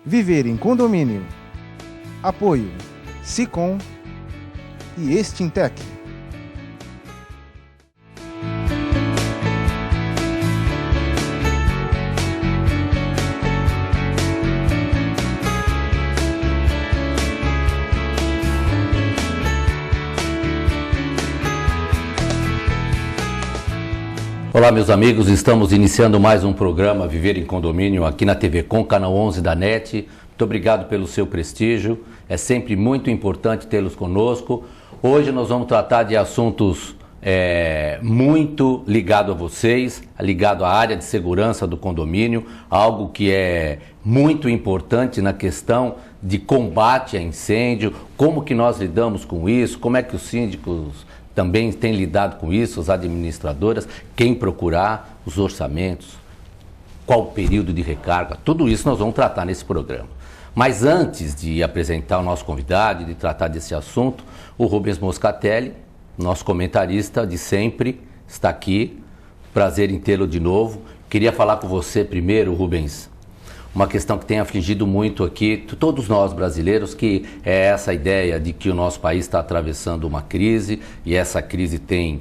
Viver em condomínio. Apoio Sicom e Extintec. Olá, meus amigos, estamos iniciando mais um programa Viver em Condomínio aqui na TV Com, canal 11 da NET. Muito obrigado pelo seu prestígio, é sempre muito importante tê-los conosco. Hoje nós vamos tratar de assuntos muito ligados a vocês, ligado à área de segurança do condomínio, algo que é muito importante na questão de combate a incêndio, como que nós lidamos com isso, como é que os síndicos também têm lidado com isso, as administradoras, quem procurar, os orçamentos, qual o período de recarga, tudo isso nós vamos tratar nesse programa. Mas antes de apresentar o nosso convidado e de tratar desse assunto, o Rubens Moscatelli, nosso comentarista de sempre, está aqui, prazer em tê-lo de novo. Queria falar com você primeiro, Rubens, uma questão que tem afligido muito aqui, todos nós brasileiros, que é essa ideia de que o nosso país está atravessando uma crise e essa crise tem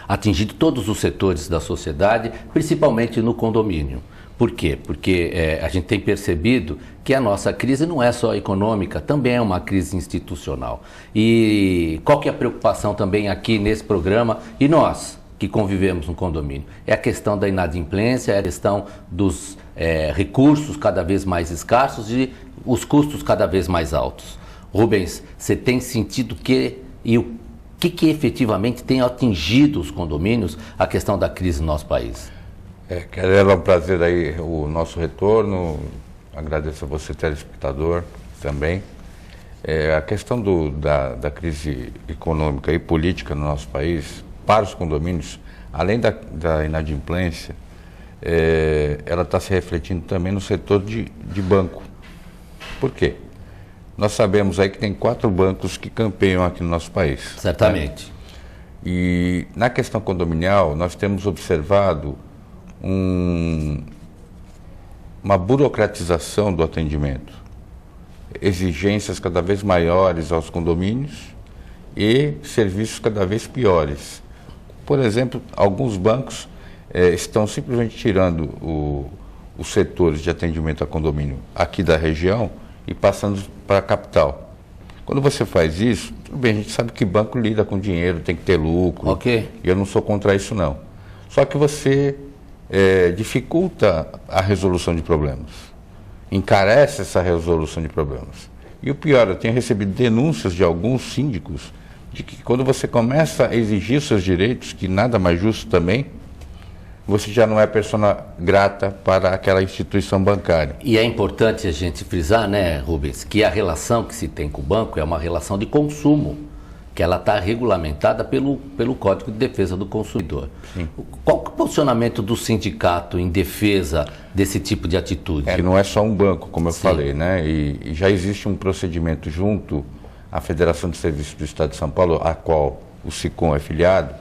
atingido todos os setores da sociedade, principalmente no condomínio. Por quê? Porque a gente tem percebido que a nossa crise não é só econômica, também é uma crise institucional. E qual que é a preocupação também aqui nesse programa, e nós que convivemos no condomínio? É a questão da inadimplência, é a questão dos recursos cada vez mais escassos e os custos cada vez mais altos. Rubens, você tem sentido o que efetivamente tem atingido os condomínios, a questão da crise no nosso país? Quero é um prazer aí o nosso retorno, agradeço a você, telespectador, também. A questão da crise econômica e política no nosso país, para os condomínios, além da inadimplência, ela está se refletindo também no setor de banco. Por quê? Nós sabemos aí que tem 4 bancos que campeiam aqui no nosso país. Certamente. Né? E na questão condominial, nós temos observado uma burocratização do atendimento, exigências cada vez maiores aos condomínios e serviços cada vez piores. Por exemplo, alguns bancos estão simplesmente tirando os setores de atendimento a condomínio aqui da região e passando para a capital. Quando você faz isso, tudo bem, a gente sabe que banco lida com dinheiro, tem que ter lucro. Ok. E eu não sou contra isso, não. Só que você dificulta a resolução de problemas, encarece essa resolução de problemas. E o pior, eu tenho recebido denúncias de alguns síndicos de que quando você começa a exigir seus direitos, que nada mais justo também, você já não é persona grata para aquela instituição bancária. E é importante a gente frisar, né, Rubens, que a relação que se tem com o banco é uma relação de consumo, que ela está regulamentada pelo Código de Defesa do Consumidor. Sim. Qual que é o posicionamento do sindicato em defesa desse tipo de atitude? Que não é só um banco, como eu Sim. falei, né? E já existe um procedimento junto à Federação de Serviços do Estado de São Paulo, a qual o Sicom é filiado,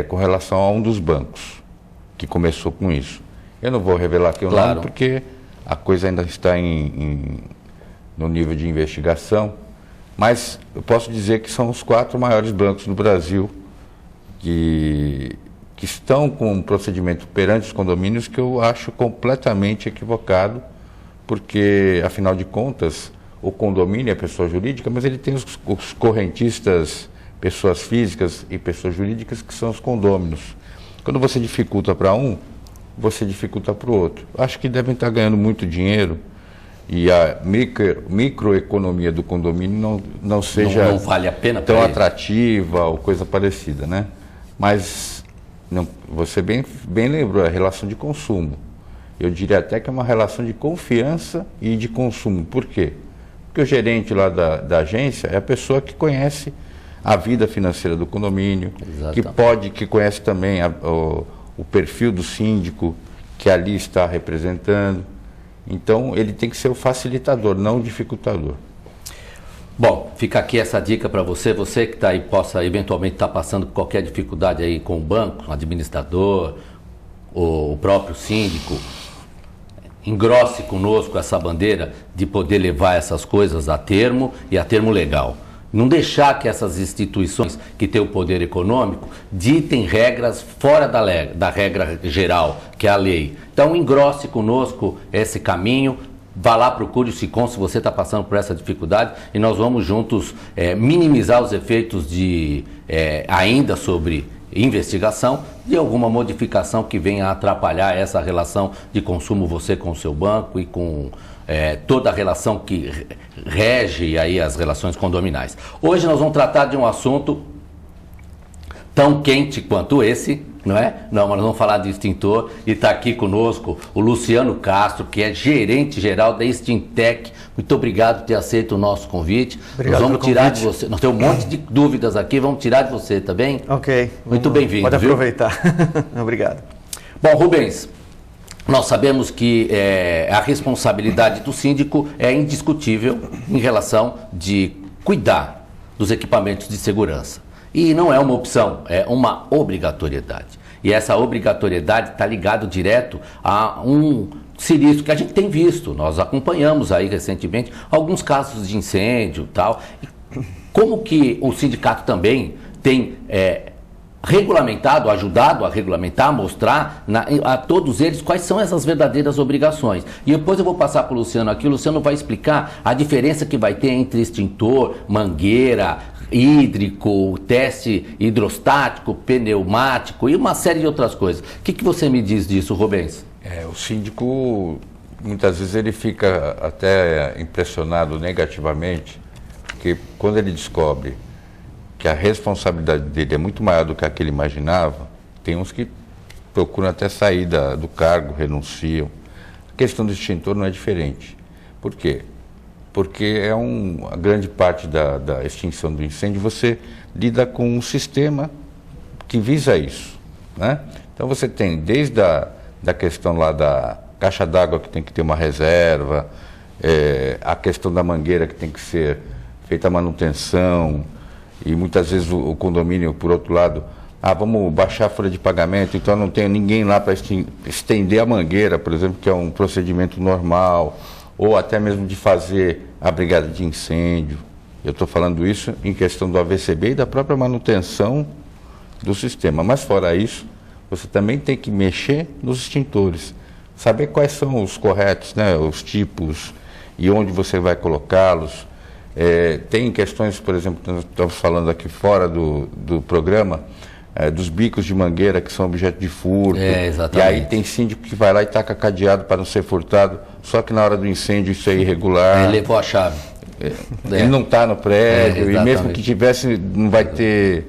com relação a um dos bancos que começou com isso. Eu não vou revelar aqui o nome porque a coisa ainda está no nível de investigação, mas eu posso dizer que são os 4 maiores bancos do Brasil que estão com um procedimento perante os condomínios que eu acho completamente equivocado, porque, afinal de contas, o condomínio é pessoa jurídica, mas ele tem os correntistas, pessoas físicas e pessoas jurídicas, que são os condôminos. Quando você dificulta para um, você dificulta para o outro. Acho que devem estar ganhando muito dinheiro e a microeconomia do condomínio não seja não vale a pena tão atrativa ou coisa parecida, né? Mas você bem lembrou, é a relação de consumo. Eu diria até que é uma relação de confiança e de consumo. Por quê? Porque o gerente lá da agência é a pessoa que conhece a vida financeira do condomínio, que conhece também o perfil do síndico que ali está representando. Então, ele tem que ser o facilitador, não o dificultador. Bom, fica aqui essa dica para você que está aí, possa eventualmente estar passando qualquer dificuldade aí com o banco, o administrador, o próprio síndico. engrosse conosco essa bandeira de poder levar essas coisas a termo e a termo legal. Não deixar que essas instituições que têm o poder econômico ditem regras fora da regra geral, que é a lei. Então, engrosse conosco esse caminho, vá lá, procure o SICOM se você está passando por essa dificuldade e nós vamos juntos minimizar os efeitos ainda sobre investigação de alguma modificação que venha a atrapalhar essa relação de consumo você com o seu banco e com toda a relação que rege aí as relações condominais. Hoje nós vamos tratar de um assunto tão quente quanto esse, não é? Não, mas nós vamos falar de extintor e está aqui conosco o Luciano Castro, que é gerente geral da Extintec. Muito obrigado por ter aceito o nosso convite. Obrigado. Nós vamos tirar de você, nós temos um monte de dúvidas aqui, vamos tirar de você, tá bem? Ok. Muito bem-vindo. Pode aproveitar. Obrigado. Bom, Rubens, nós sabemos que a responsabilidade do síndico é indiscutível em relação de cuidar dos equipamentos de segurança. E não é uma opção, é uma obrigatoriedade. E essa obrigatoriedade está ligado direto a um sinistro que a gente tem visto. Nós acompanhamos aí recentemente alguns casos de incêndio e tal. E como que o sindicato também tem regulamentado, ajudado a regulamentar, mostrar a todos eles quais são essas verdadeiras obrigações. E depois eu vou passar para o Luciano aqui, o Luciano vai explicar a diferença que vai ter entre extintor, mangueira, hídrico, teste hidrostático, pneumático e uma série de outras coisas. O que você me diz disso, Rubens? O síndico, muitas vezes ele fica até impressionado negativamente, porque quando ele descobre que a responsabilidade dele é muito maior do que a que ele imaginava, tem uns que procuram até sair do cargo, renunciam. A questão do extintor não é diferente. Por quê? Porque a grande parte da extinção do incêndio, você lida com um sistema que visa isso, né? Então você tem desde da questão lá da caixa d'água que tem que ter uma reserva, a questão da mangueira que tem que ser feita a manutenção, e muitas vezes o condomínio, por outro lado, vamos baixar a folha de pagamento, então não tem ninguém lá para estender a mangueira, por exemplo, que é um procedimento normal, ou até mesmo de fazer a brigada de incêndio. Eu estou falando isso em questão do AVCB e da própria manutenção do sistema. Mas fora isso, você também tem que mexer nos extintores, saber quais são os corretos, né, os tipos e onde você vai colocá-los. Tem questões, por exemplo, nós estamos falando aqui fora do programa, dos bicos de mangueira que são objeto de furto. Exatamente. E aí tem síndico que vai lá e taca cadeado para não ser furtado, só que na hora do incêndio isso é irregular. Ele levou a chave. Ele não está no prédio, e mesmo que tivesse, não vai ter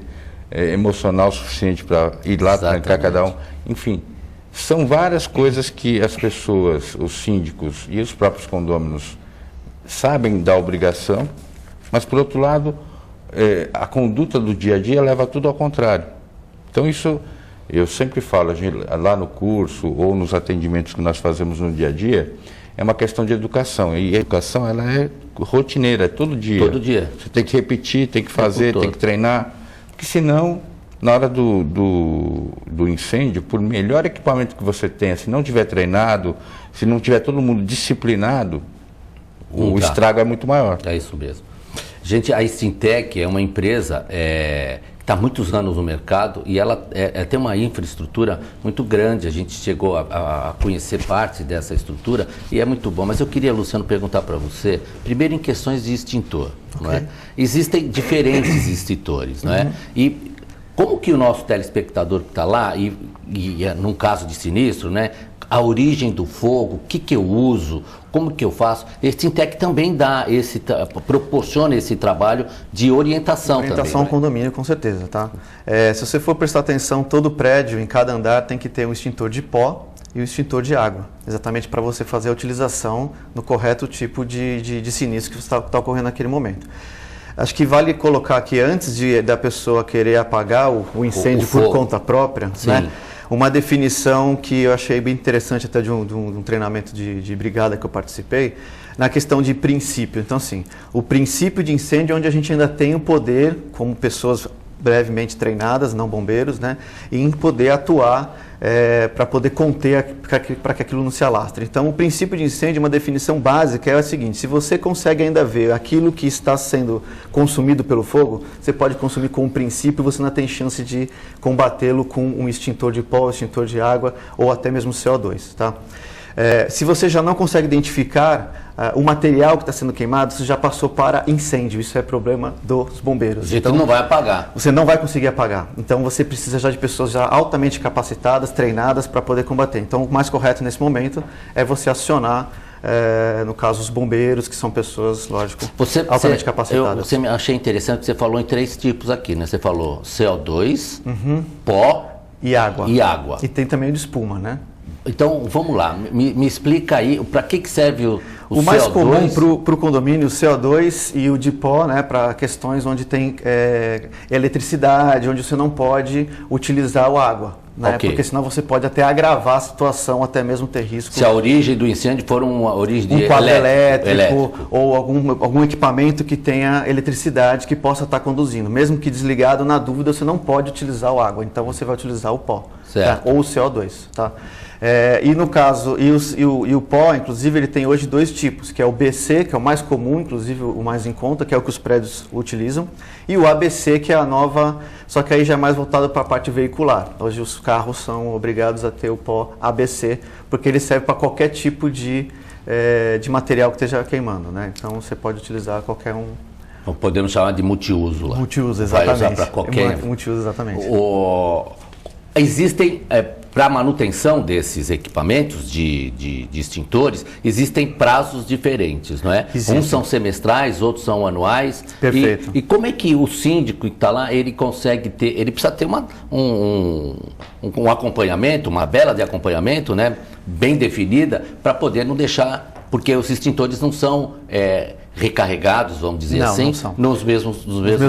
emocional suficiente para ir lá trancar cada um. Enfim, são várias coisas que as pessoas, os síndicos e os próprios condôminos sabem da obrigação, mas por outro lado, a conduta do dia a dia leva tudo ao contrário. Então isso, eu sempre falo, lá no curso ou nos atendimentos que nós fazemos no dia a dia, é uma questão de educação. E a educação, ela é rotineira, é todo dia. Todo dia. Você tem que repetir, tem que fazer, tem que treinar, porque senão, na hora do incêndio, por melhor equipamento que você tenha, se não tiver treinado, se não tiver todo mundo disciplinado, o estrago é muito maior. É isso mesmo. Gente, a Extintec é uma empresa que está há muitos anos no mercado e ela tem uma infraestrutura muito grande. A gente chegou a conhecer parte dessa estrutura e é muito bom. Mas eu queria, Luciano, perguntar para você, primeiro em questões de extintor. Okay. Não é? Existem diferentes extintores, não é? E como que o nosso telespectador que está lá, e num caso de sinistro, né, a origem do fogo, o que eu uso, como que eu faço? A Extintec também proporciona esse trabalho de orientação também. Orientação ao condomínio, com certeza, tá? Se você for prestar atenção, todo prédio, em cada andar, tem que ter um extintor de pó e um extintor de água, exatamente para você fazer a utilização no correto tipo de sinistro que está ocorrendo naquele momento. Acho que vale colocar aqui, antes da pessoa querer apagar o incêndio por conta própria, né? Uma definição que eu achei bem interessante até de um treinamento de brigada que eu participei, na questão de princípio. Então, assim, o princípio de incêndio é onde a gente ainda tem o poder, como pessoas brevemente treinadas, não bombeiros, né? E em poder atuar para poder conter, para que aquilo não se alastre. Então, o princípio de incêndio, uma definição básica é a seguinte: se você consegue ainda ver aquilo que está sendo consumido pelo fogo, você pode consumir com um princípio, você não tem chance de combatê-lo com um extintor de pó, extintor de água ou até mesmo CO2, tá? Se você já não consegue identificar o material que está sendo queimado, você já passou para incêndio. Isso é problema dos bombeiros. A gente não vai apagar. Você não vai conseguir apagar. Então você precisa já de pessoas já altamente capacitadas, treinadas para poder combater. Então o mais correto nesse momento é você acionar, no caso, os bombeiros, que são pessoas, lógico, altamente capacitadas. Eu achei interessante que você falou em 3 tipos aqui, né? Você falou CO2, pó e água. E tem também o de espuma, né? Então, vamos lá, me explica aí, para que serve o CO2? Mais comum para o condomínio, o CO2 e o de pó, né, para questões onde tem eletricidade, onde você não pode utilizar a água. Né, porque senão você pode até agravar a situação, até mesmo ter risco. Se a origem do incêndio for uma origem de quadro elétrico ou algum equipamento que tenha eletricidade que possa estar conduzindo. Mesmo que desligado, na dúvida, você não pode utilizar a água, então você vai utilizar o pó, tá? Ou o CO2. Tá? E no caso, o pó, inclusive, ele tem hoje 2 tipos, que é o BC, que é o mais comum, inclusive o mais em conta, que é o que os prédios utilizam, e o ABC, que é a nova, só que aí já é mais voltado para a parte veicular. Hoje os carros são obrigados a ter o pó ABC, porque ele serve para qualquer tipo de material que esteja queimando, né? Então você pode utilizar qualquer um. Podemos chamar de multiuso lá. Multiuso, exatamente. Vai usar para qualquer... Multiuso, exatamente. Existem, para a manutenção desses equipamentos de extintores, existem prazos diferentes, não é? Uns são semestrais, outros são anuais. Perfeito. E como é que o síndico que está lá, ele consegue ter, ele precisa ter um acompanhamento, uma vela de acompanhamento, né, bem definida, para poder não deixar, porque os extintores não são recarregados, vamos dizer assim, nos mesmos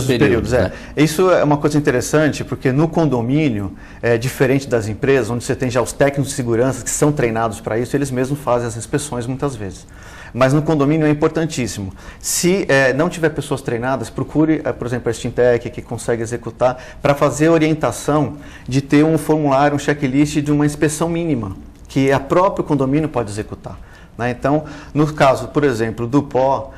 períodos. Né? Isso é uma coisa interessante, porque no condomínio, diferente das empresas, onde você tem já os técnicos de segurança que são treinados para isso, eles mesmos fazem as inspeções muitas vezes. Mas no condomínio é importantíssimo. Se não tiver pessoas treinadas, procure, por exemplo, a Extintec, que consegue executar, para fazer orientação de ter um formulário, um checklist de uma inspeção mínima, que a próprio condomínio pode executar. Então, no caso, por exemplo, do pó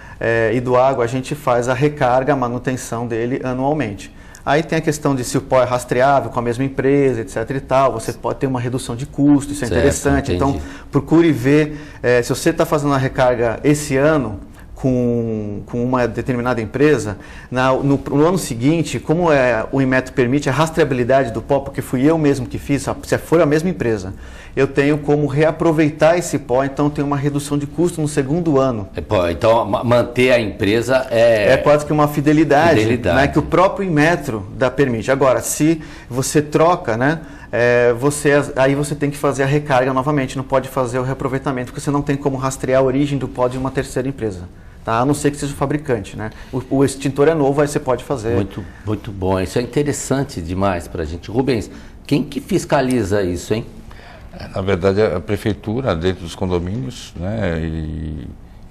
e do água, a gente faz a recarga, a manutenção dele anualmente. Aí tem a questão de se o pó é rastreável com a mesma empresa, etc. e tal, você pode ter uma redução de custo, isso é interessante. Entendi. Então, procure ver, se você está fazendo a recarga esse ano, com uma determinada empresa, no ano seguinte, como o Inmetro permite a rastreabilidade do pó, porque fui eu mesmo que fiz, se for a mesma empresa, eu tenho como reaproveitar esse pó, então tem uma redução de custo no segundo ano. Então, manter a empresa é quase que uma fidelidade. Né, que o próprio Inmetro permite. Agora, se você troca, né, aí você tem que fazer a recarga novamente, não pode fazer o reaproveitamento, porque você não tem como rastrear a origem do pó de uma terceira empresa. Tá? A não ser que seja o fabricante, né? O extintor é novo, aí você pode fazer. Muito, muito bom. Isso é interessante demais para a gente. Rubens, quem que fiscaliza isso, hein? Na verdade, a prefeitura, dentro dos condomínios, né?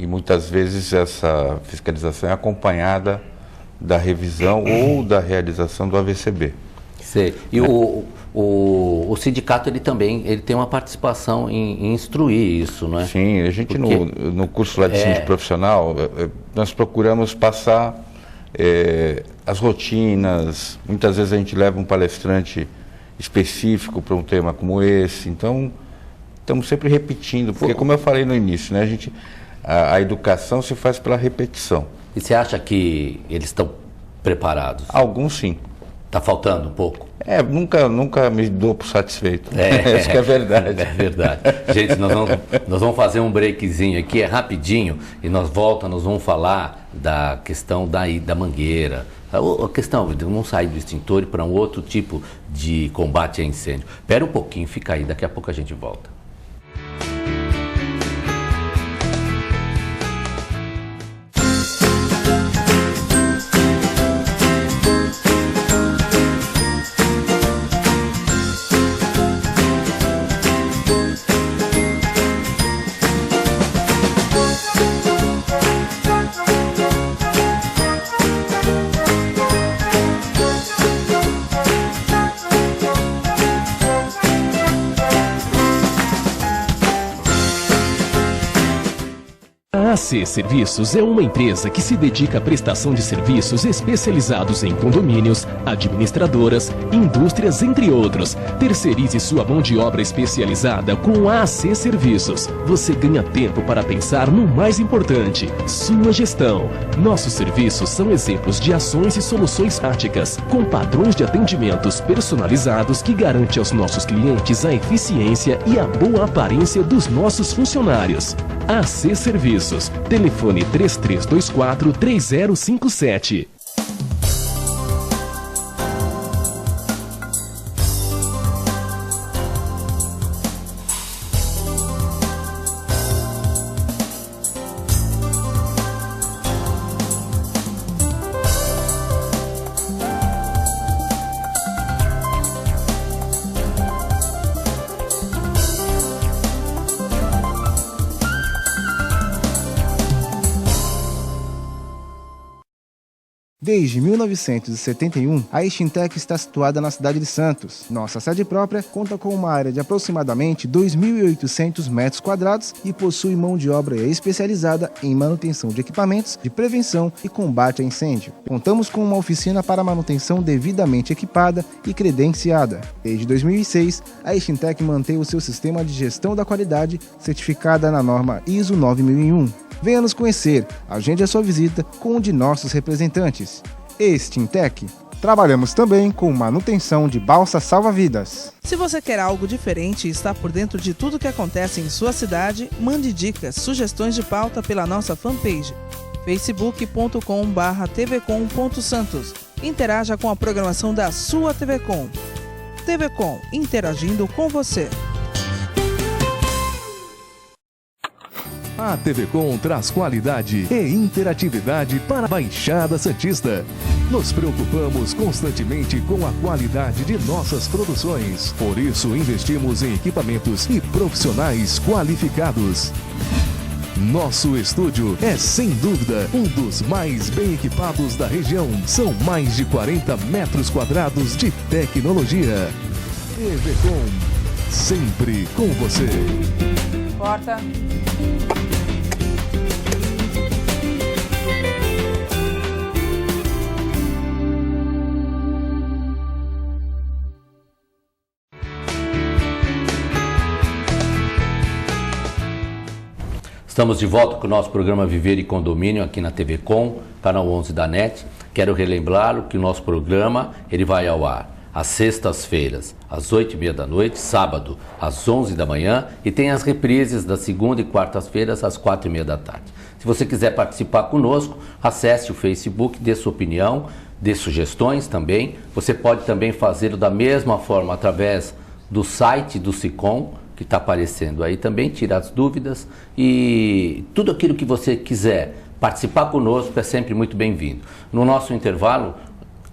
E muitas vezes essa fiscalização é acompanhada da revisão ou da realização do AVCB. Sei. E o sindicato ele tem uma participação em instruir isso, não é? Sim, a gente no curso lá de síndico profissional, nós procuramos passar as rotinas, muitas vezes a gente leva um palestrante específico para um tema como esse, então estamos sempre repetindo, porque como eu falei no início, né, a educação se faz pela repetição. E você acha que eles estão preparados? Alguns sim. Está faltando um pouco? Nunca me dou por satisfeito. Isso que é verdade. É verdade. Gente, nós vamos fazer um breakzinho aqui, é rapidinho, e nós vamos falar da questão da mangueira. A questão de não sair do extintor para um outro tipo de combate a incêndio. Espera um pouquinho, fica aí, daqui a pouco a gente volta. A AC Serviços é uma empresa que se dedica à prestação de serviços especializados em condomínios, administradoras, indústrias, entre outros. Terceirize sua mão de obra especializada com a AC Serviços. Você ganha tempo para pensar no mais importante, sua gestão. Nossos serviços são exemplos de ações e soluções práticas, com padrões de atendimentos personalizados que garante aos nossos clientes a eficiência e a boa aparência dos nossos funcionários. AC Serviços. Telefone 3324-3057. Desde 1971, a Extintec está situada na cidade de Santos. Nossa sede própria conta com uma área de aproximadamente 2.800 metros quadrados e possui mão de obra especializada em manutenção de equipamentos de prevenção e combate a incêndio. Contamos com uma oficina para manutenção devidamente equipada e credenciada. Desde 2006, a Extintec mantém o seu sistema de gestão da qualidade certificada na norma ISO 9001. Venha nos conhecer, agende a sua visita com um de nossos representantes. Extintec. Trabalhamos também com manutenção de balsas salva-vidas. Se você quer algo diferente e está por dentro de tudo que acontece em sua cidade, mande dicas, sugestões de pauta pela nossa fanpage facebook.com/tvcom.santos. Interaja com a programação da sua TV Com. TV Com, interagindo com você. A TV Com traz qualidade e interatividade para a Baixada Santista. Nos preocupamos constantemente com a qualidade de nossas produções. Por isso, investimos em equipamentos e profissionais qualificados. Nosso estúdio é, sem dúvida, um dos mais bem equipados da região. São mais de 40 metros quadrados de tecnologia. TV Com, sempre com você. Corta. Estamos de volta com o nosso programa Viver e Condomínio aqui na TV Com, canal 11 da NET. Quero relembrá-lo que o nosso programa ele vai ao ar às sextas-feiras, às 8h30 da noite, sábado, às 11 da manhã e tem as reprises das segunda e quartas-feiras, às 4h30 da tarde. Se você quiser participar conosco, acesse o Facebook, dê sua opinião, dê sugestões também. Você pode também fazê-lo da mesma forma através do site do SICOM, que está aparecendo aí também, tirar as dúvidas e tudo aquilo que você quiser participar conosco é sempre muito bem-vindo. No nosso intervalo,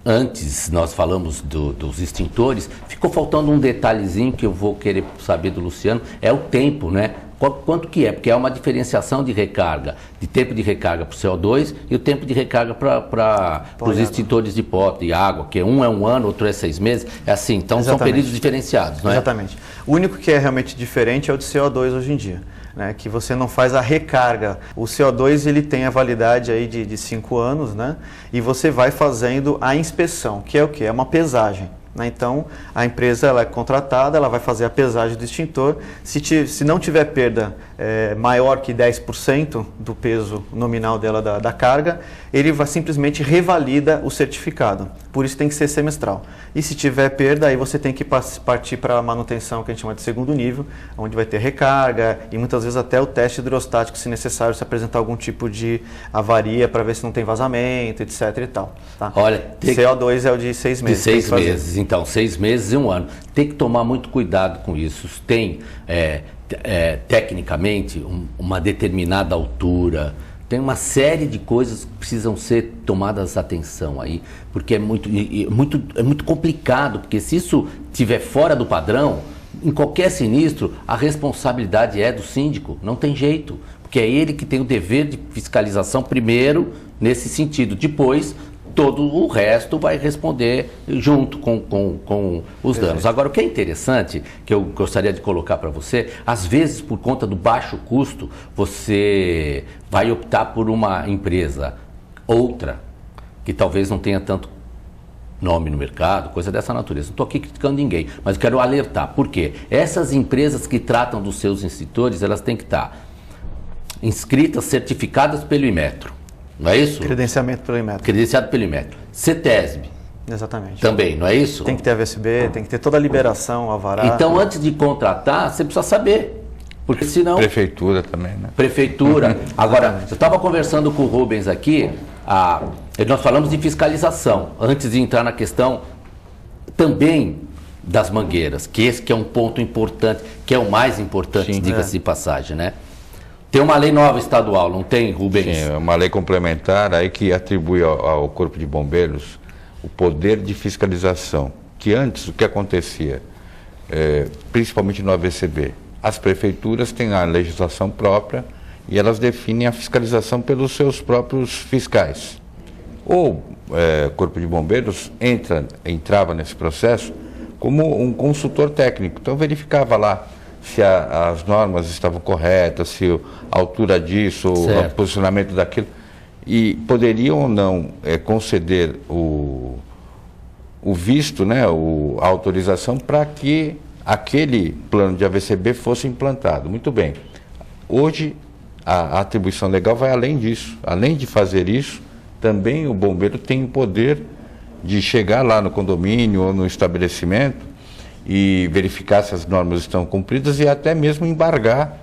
antes nós falamos dos extintores, ficou faltando um detalhezinho que eu vou querer saber do Luciano, é o tempo, né? Quanto que é? Porque é uma diferenciação de recarga, de tempo de recarga para o CO2 e o tempo de recarga para os extintores de pó, de água, que um é 1 ano, outro é 6 meses, é assim, então Exatamente. São períodos diferenciados, não é? Exatamente. O único que é realmente diferente é o de CO2 hoje em dia, né? Que você não faz a recarga. O CO2 ele tem a validade aí de 5 anos, né? E você vai fazendo a inspeção, que é o quê? É uma pesagem. Então, a empresa ela é contratada, ela vai fazer a pesagem do extintor. Se não tiver perda maior que 10% do peso nominal dela da carga, ele vai simplesmente revalida o certificado. Por isso tem que ser semestral. E se tiver perda, aí você tem que partir para a manutenção, que a gente chama de segundo nível, onde vai ter recarga e muitas vezes até o teste hidrostático, se necessário, se apresentar algum tipo de avaria para ver se não tem vazamento, etc. e tal. Tá? Olha, CO2 é o de 6 meses. De 6 meses, então 6 meses e 1 ano. Tem que tomar muito cuidado com isso. Tem, tecnicamente, uma determinada altura. Tem uma série de coisas que precisam ser tomadas atenção aí, porque é muito complicado, porque se isso estiver fora do padrão, em qualquer sinistro, a responsabilidade é do síndico, não tem jeito, porque é ele que tem o dever de fiscalização primeiro nesse sentido, depois todo o resto vai responder junto com os danos. Agora, o que é interessante, que eu gostaria de colocar para você, às vezes, por conta do baixo custo, você vai optar por uma empresa, outra, que talvez não tenha tanto nome no mercado, coisa dessa natureza. Não estou aqui criticando ninguém, mas eu quero alertar. Por quê? Essas empresas que tratam dos seus instrutores, elas têm que estar inscritas, certificadas pelo Inmetro. Não é isso? Credenciamento pelo Inmetro. Credenciado pelo Inmetro. CETESB. Exatamente. Também, não é isso? Tem que ter a VSB, tem que ter toda a liberação, alvará. Então, antes de contratar, você precisa saber. Porque senão... Prefeitura também, né? Prefeitura. Agora, eu estava conversando com o Rubens aqui, nós falamos de fiscalização, antes de entrar na questão também das mangueiras, que esse que é um ponto importante, que é o mais importante, diga-se de passagem, né? Tem uma lei nova estadual, não tem, Rubens? Sim, uma lei complementar aí que atribui ao Corpo de Bombeiros o poder de fiscalização, que antes o que acontecia, principalmente no AVCB, as prefeituras têm a legislação própria e elas definem a fiscalização pelos seus próprios fiscais. O Corpo de Bombeiros entrava nesse processo como um consultor técnico, então verificava lá se as normas estavam corretas, se a altura disso, o posicionamento daquilo, e poderiam ou não conceder o visto, né, a autorização para que aquele plano de AVCB fosse implantado. Muito bem. Hoje, a atribuição legal vai além disso. Além de fazer isso, também o bombeiro tem o poder de chegar lá no condomínio ou no estabelecimento e verificar se as normas estão cumpridas e até mesmo embargar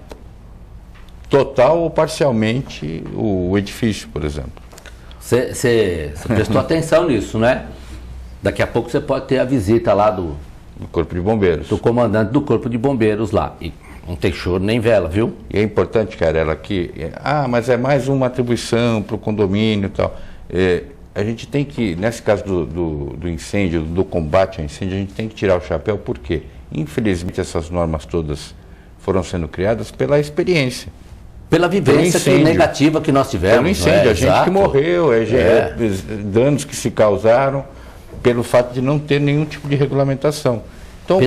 total ou parcialmente o edifício, por exemplo. Você prestou atenção nisso, né? Daqui a pouco você pode ter a visita lá do Corpo de Bombeiros. Do comandante do Corpo de Bombeiros lá. E não tem choro nem vela, viu? E é importante, Carela, que... mas é mais uma atribuição para o condomínio e tal. A gente tem que, nesse caso do incêndio, do combate ao incêndio, a gente tem que tirar o chapéu, porque, infelizmente, essas normas todas foram sendo criadas pela experiência. Pela vivência negativa que nós tivemos. Pelo incêndio, a gente que morreu, danos que se causaram pelo fato de não ter nenhum tipo de regulamentação. Então,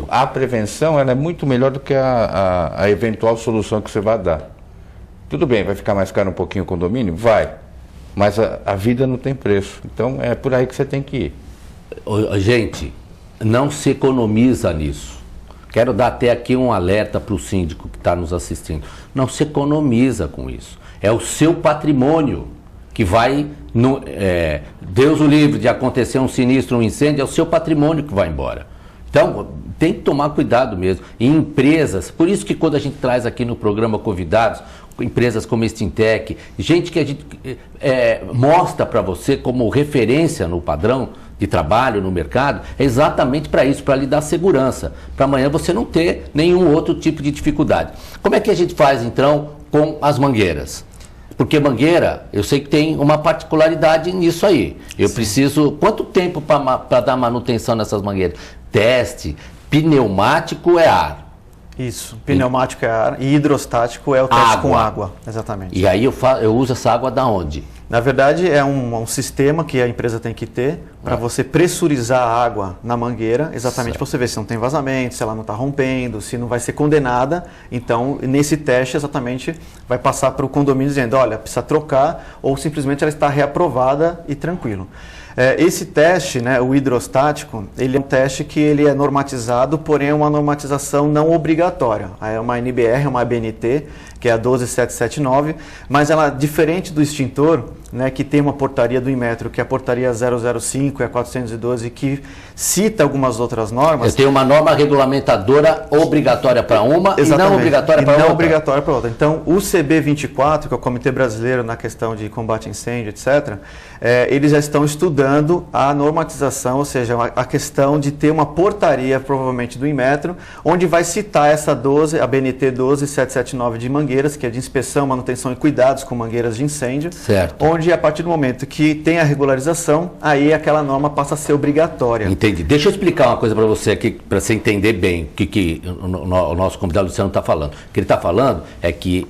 a prevenção ela é muito melhor do que a eventual solução que você vai dar. Tudo bem, vai ficar mais caro um pouquinho o condomínio? Vai. Mas a vida não tem preço. Então, é por aí que você tem que ir. Gente, não se economiza nisso. Quero dar até aqui um alerta para o síndico que está nos assistindo. Não se economiza com isso. É o seu patrimônio que vai... Deus o livre de acontecer um sinistro, um incêndio, é o seu patrimônio que vai embora. Então, tem que tomar cuidado mesmo. E empresas, por isso que quando a gente traz aqui no programa convidados, empresas como a Extintec, gente que a gente mostra para você como referência no padrão de trabalho no mercado, é exatamente para isso, para lhe dar segurança, para amanhã você não ter nenhum outro tipo de dificuldade. Como é que a gente faz então com as mangueiras? Porque mangueira, eu sei que tem uma particularidade nisso aí. Eu preciso... Quanto tempo para dar manutenção nessas mangueiras? Teste, pneumático é ar. Isso, pneumático é ar e hidrostático é o teste com água. Exatamente. E aí eu uso essa água da onde? Na verdade, é um sistema que a empresa tem que ter para você pressurizar a água na mangueira, exatamente para você ver se não tem vazamento, se ela não está rompendo, se não vai ser condenada. Então, nesse teste, exatamente, vai passar para o condomínio dizendo, olha, precisa trocar, ou simplesmente ela está reaprovada e tranquilo. Esse teste, né, o hidrostático, ele é um teste que ele é normatizado, porém é uma normatização não obrigatória. É uma NBR, uma ABNT, que é a 12779, mas ela, diferente do extintor, né, que tem uma portaria do Inmetro, que é a portaria 005 e a 412, que cita algumas outras normas. Eu tenho uma norma regulamentadora obrigatória para uma e não obrigatória para outra. Não obrigatória para outra. Então, o CB24, que é o Comitê Brasileiro na questão de combate a incêndio, etc., eles já estão estudando a normatização, ou seja, a questão de ter uma portaria, provavelmente do Inmetro, onde vai citar essa 12, a BNT 12779 de mangueiras, que é de inspeção, manutenção e cuidados com mangueiras de incêndio. Certo. Onde, a partir do momento que tem a regularização, aí aquela norma passa a ser obrigatória. Entendi. Deixa eu explicar uma coisa para você aqui, para você entender bem o que o nosso convidado Luciano está falando. O que ele está falando é que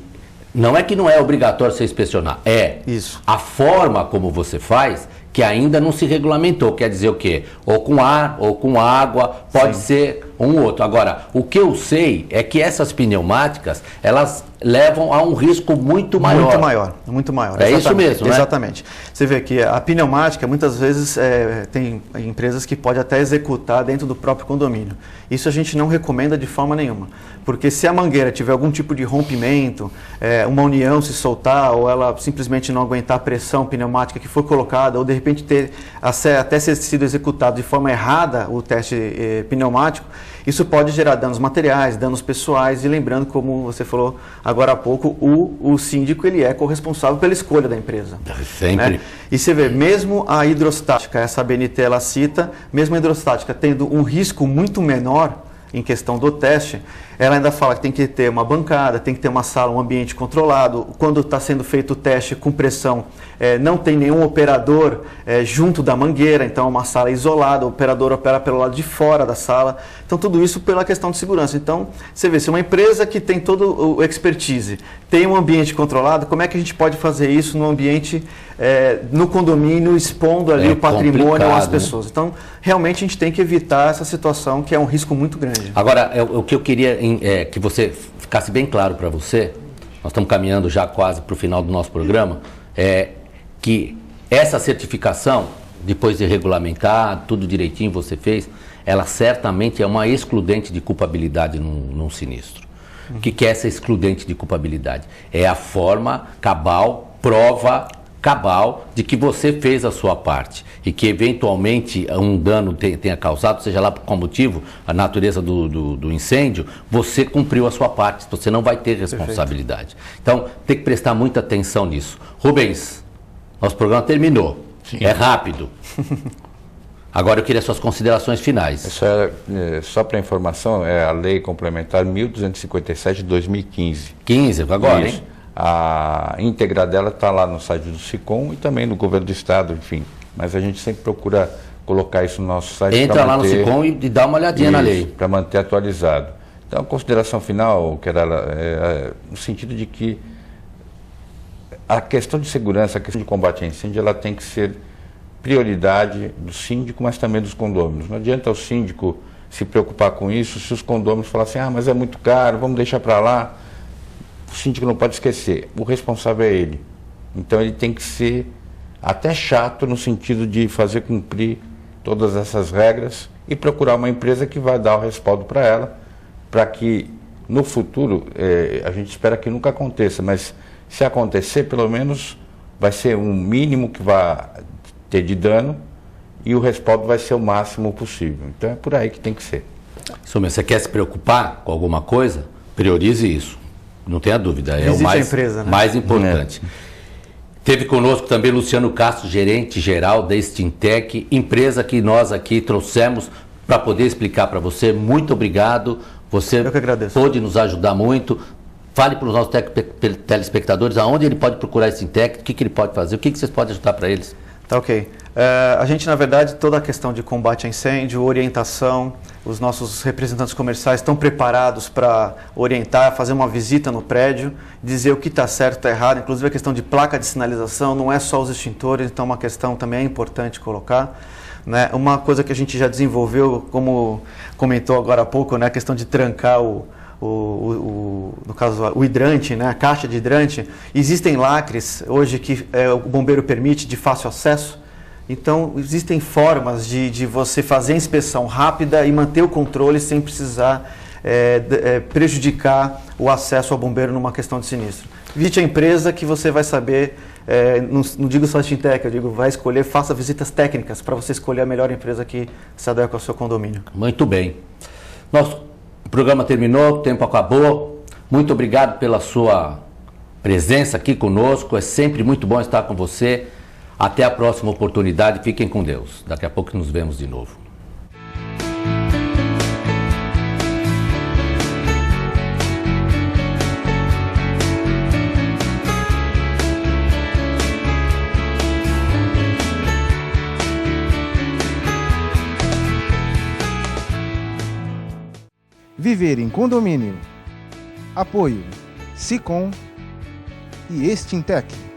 não é obrigatório você inspecionar, isso. A forma como você faz que ainda não se regulamentou. Quer dizer o quê? Ou com ar, ou com água, pode ser um ou outro. Agora, o que eu sei é que essas pneumáticas, elas levam a um risco muito maior. Muito maior. É isso mesmo, né? Exatamente. Você vê que a pneumática, muitas vezes, tem empresas que podem até executar dentro do próprio condomínio. Isso a gente não recomenda de forma nenhuma. Porque se a mangueira tiver algum tipo de rompimento, uma união se soltar, ou ela simplesmente não aguentar a pressão pneumática que foi colocada, ou de repente ter até sido executado de forma errada o teste pneumático, isso pode gerar danos materiais, danos pessoais, e lembrando, como você falou agora há pouco, o síndico ele é corresponsável pela escolha da empresa. Sempre. Né? E você vê, mesmo a hidrostática, essa ABNT ela cita, mesmo a hidrostática tendo um risco muito menor em questão do teste, ela ainda fala que tem que ter uma bancada, tem que ter uma sala, um ambiente controlado. Quando está sendo feito o teste com pressão, não tem nenhum operador junto da mangueira, então é uma sala isolada, o operador opera pelo lado de fora da sala. Então tudo isso pela questão de segurança. Então você vê, se uma empresa que tem todo o expertise, tem um ambiente controlado, como é que a gente pode fazer isso no ambiente, no condomínio, expondo ali o patrimônio às pessoas? Então realmente a gente tem que evitar essa situação que é um risco muito grande. Agora, o que eu queria que você ficasse bem claro para você, nós estamos caminhando já quase para o final do nosso programa, que essa certificação, depois de regulamentar, tudo direitinho você fez, ela certamente é uma excludente de culpabilidade num sinistro. O que é essa excludente de culpabilidade? É a forma cabal, prova cabal de que você fez a sua parte e que eventualmente um dano tenha causado, seja lá por qual motivo, a natureza do incêndio, você cumpriu a sua parte, você não vai ter responsabilidade. Então tem que prestar muita atenção nisso. Rubens, nosso programa terminou. Sim. É rápido. Agora eu queria suas considerações finais. Só para informação, é a Lei Complementar 1257 de 2015. 15, agora, isso. Hein? A íntegra dela está lá no site do SICOM e também no Governo do Estado, enfim. Mas a gente sempre procura colocar isso no nosso site. Entra lá no SICOM e dá uma olhadinha na lei. Para manter atualizado. Então, a consideração final, que era no sentido de que a questão de segurança, a questão de combate a incêndio, ela tem que ser prioridade do síndico, mas também dos condôminos. Não adianta o síndico se preocupar com isso se os condôminos falarem assim, mas é muito caro, vamos deixar para lá. O síndico não pode esquecer, o responsável é ele. Então ele tem que ser até chato no sentido de fazer cumprir todas essas regras e procurar uma empresa que vai dar o respaldo para ela, para que no futuro, a gente espera que nunca aconteça, mas se acontecer, pelo menos vai ser um mínimo que vai ter de dano e o respaldo vai ser o máximo possível. Então é por aí que tem que ser. Você quer se preocupar com alguma coisa? Priorize isso. Não tenha dúvida, é o mais importante. Teve conosco também Luciano Castro, gerente geral da Extintec, empresa que nós aqui trouxemos para poder explicar para você. Muito obrigado. Você Eu que agradeço. Pôde nos ajudar muito. Fale para os nossos telespectadores aonde ele pode procurar a Extintec, o que ele pode fazer, o que vocês podem ajudar para eles. Tá ok. A gente, na verdade, toda a questão de combate a incêndio, orientação, os nossos representantes comerciais estão preparados para orientar, fazer uma visita no prédio, dizer o que está certo e está errado, inclusive a questão de placa de sinalização, não é só os extintores, então uma questão também é importante colocar. Né? Uma coisa que a gente já desenvolveu, como comentou agora há pouco, né? A questão de trancar no caso, o hidrante, né? A caixa de hidrante. Existem lacres hoje que o bombeiro permite de fácil acesso. Então, existem formas de você fazer a inspeção rápida e manter o controle sem precisar prejudicar o acesso ao bombeiro numa questão de sinistro. Visite a empresa que você vai saber, não digo só a Extintec, eu digo vai escolher, faça visitas técnicas para você escolher a melhor empresa que se adequa ao seu condomínio. Muito bem. Nosso programa terminou, o tempo acabou. Muito obrigado pela sua presença aqui conosco, é sempre muito bom estar com você. Até a próxima oportunidade, fiquem com Deus. Daqui a pouco nos vemos de novo. Viver em condomínio. Apoio SICOM e Extintec.